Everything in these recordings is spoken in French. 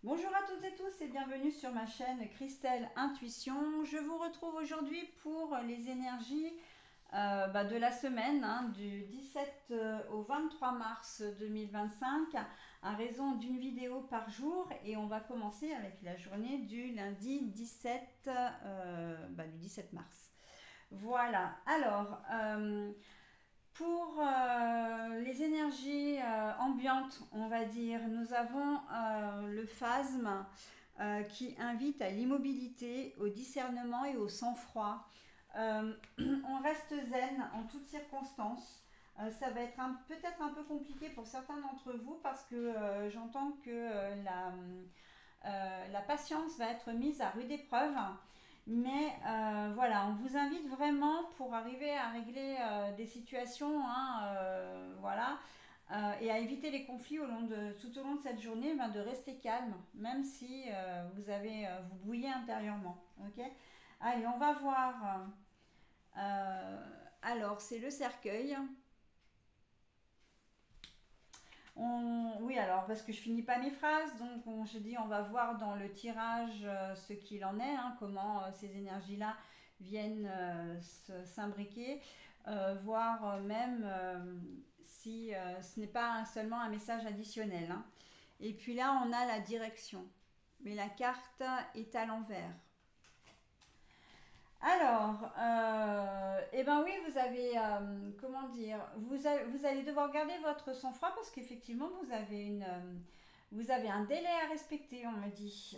Bonjour à toutes et tous et bienvenue sur ma chaîne Christelle Intuition. Je vous retrouve aujourd'hui pour les énergies de la semaine du 17 au 23 mars 2025 à raison d'une vidéo par jour et on va commencer avec la journée du lundi 17 mars. Voilà, alors pour les énergies ambiantes, on va dire, nous avons le phasme qui invite à l'immobilité, au discernement et au sang-froid. On reste zen en toutes circonstances. Ça va être peut-être un peu compliqué pour certains d'entre vous parce que j'entends que la patience va être mise à rude épreuve. Mais voilà, on vous invite vraiment pour arriver à régler des situations, voilà, et à éviter les conflits tout au long de cette journée, de rester calme, même si vous bouillez intérieurement. Ok. Allez, on va voir. Alors, c'est le cercueil. Oui, alors parce que je finis pas mes phrases, donc je dis on va voir dans le tirage ce qu'il en est, comment ces énergies-là viennent s'imbriquer, voir même si ce n'est pas seulement un message additionnel, hein. Et puis là, on a la direction, mais la carte est à l'envers. Alors, eh ben oui, vous avez, comment dire, vous allez devoir garder votre sang-froid parce qu'effectivement, vous avez un délai à respecter, on me dit.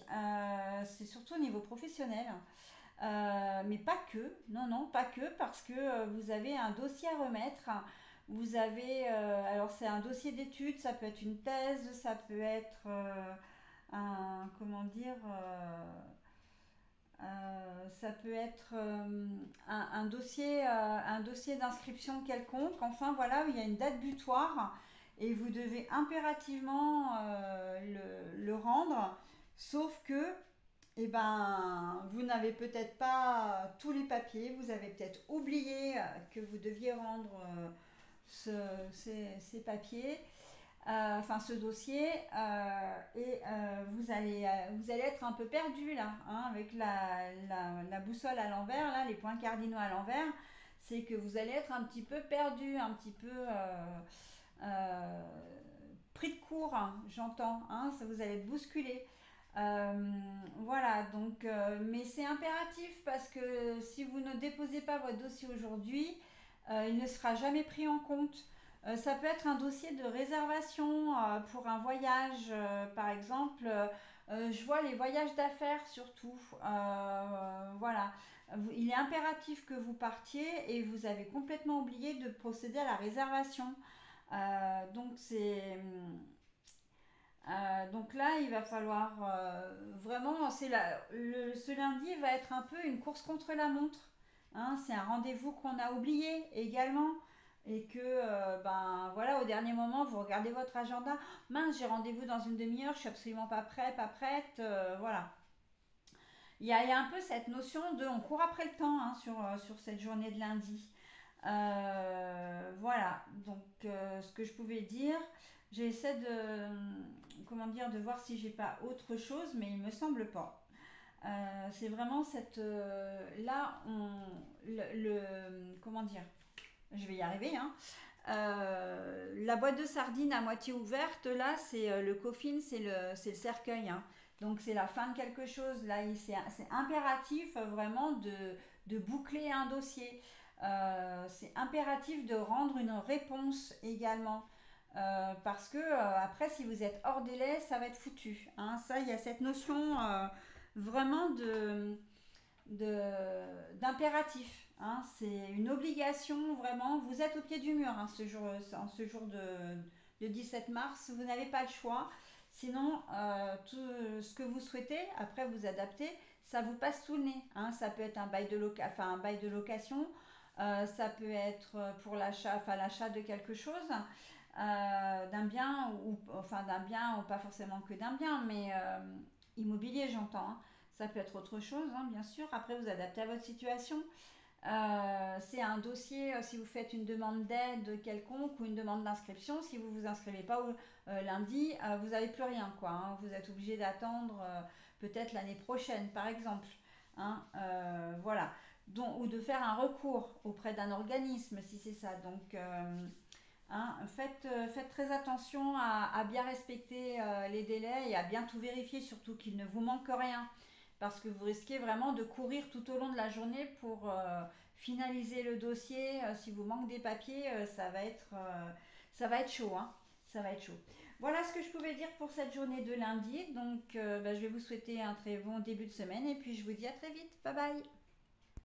C'est surtout au niveau professionnel. Mais pas que, non, non, pas que, parce que vous avez un dossier à remettre. Vous avez, alors c'est un dossier d'études, ça peut être une thèse, ça peut être comment dire, ça peut être un dossier d'inscription quelconque. Enfin voilà, il y a une date butoir et vous devez impérativement le rendre. Sauf que, eh ben, vous n'avez peut-être pas tous les papiers. Vous avez peut-être oublié que vous deviez rendre ces papiers, enfin ce dossier, et vous allez être un peu perdu là, avec la boussole à l'envers, là, les points cardinaux à l'envers. C'est que vous allez être un petit peu perdu, un petit peu euh, pris de court, j'entends, ça vous allez être bousculé. Voilà, donc, mais c'est impératif parce que si vous ne déposez pas votre dossier aujourd'hui, il ne sera jamais pris en compte. Ça peut être un dossier de réservation pour un voyage, par exemple. Je vois les voyages d'affaires surtout. Voilà. Il est impératif que vous partiez et vous avez complètement oublié de procéder à la réservation. Donc donc là, il va falloir vraiment, ce lundi va être un peu une course contre la montre. C'est un rendez-vous qu'on a oublié également et que, ben voilà, au dernier moment, vous regardez votre agenda. Mince, j'ai rendez-vous dans une demi-heure, je suis absolument pas prête, pas prête. Voilà. Il y a un peu cette notion de on court après le temps sur cette journée de lundi. Voilà, donc ce que je pouvais dire, j'essaie comment dire, de voir si j'ai pas autre chose, mais il me semble pas. C'est vraiment là, comment dire, je vais y arriver, hein. La boîte de sardines à moitié ouverte, là, c'est le coffin, c'est le cercueil, hein. Donc c'est la fin de quelque chose. Là, c'est impératif vraiment de boucler un dossier. C'est impératif de rendre une réponse également. Parce que après, si vous êtes hors délai, ça va être foutu, hein. Ça, il y a cette notion vraiment d'impératif, hein. C'est une obligation vraiment. Vous êtes au pied du mur, en ce jour de 17 mars. Vous n'avez pas le choix. Sinon, tout ce que vous souhaitez, après vous adaptez, ça vous passe sous le nez, hein. Ça peut être un bail de location. Ça peut être pour l'achat de quelque chose, d'un bien ou enfin d'un bien ou pas forcément que d'un bien, mais immobilier, j'entends, hein. Ça peut être autre chose, bien sûr. Après, vous adaptez à votre situation. C'est un dossier, si vous faites une demande d'aide quelconque ou une demande d'inscription, si vous vous inscrivez pas lundi, vous n'avez plus rien, quoi, hein. Vous êtes obligé d'attendre peut-être l'année prochaine, par exemple, hein, voilà. Donc, ou de faire un recours auprès d'un organisme, si c'est ça. Donc, hein, faites très attention à bien respecter les délais et à bien tout vérifier, surtout qu'il ne vous manque rien. Parce que vous risquez vraiment de courir tout au long de la journée pour finaliser le dossier. Si vous manque des papiers, ça va être chaud, hein. Ça va être chaud. Voilà ce que je pouvais dire pour cette journée de lundi. Donc, je vais vous souhaiter un très bon début de semaine et puis je vous dis à très vite. Bye bye.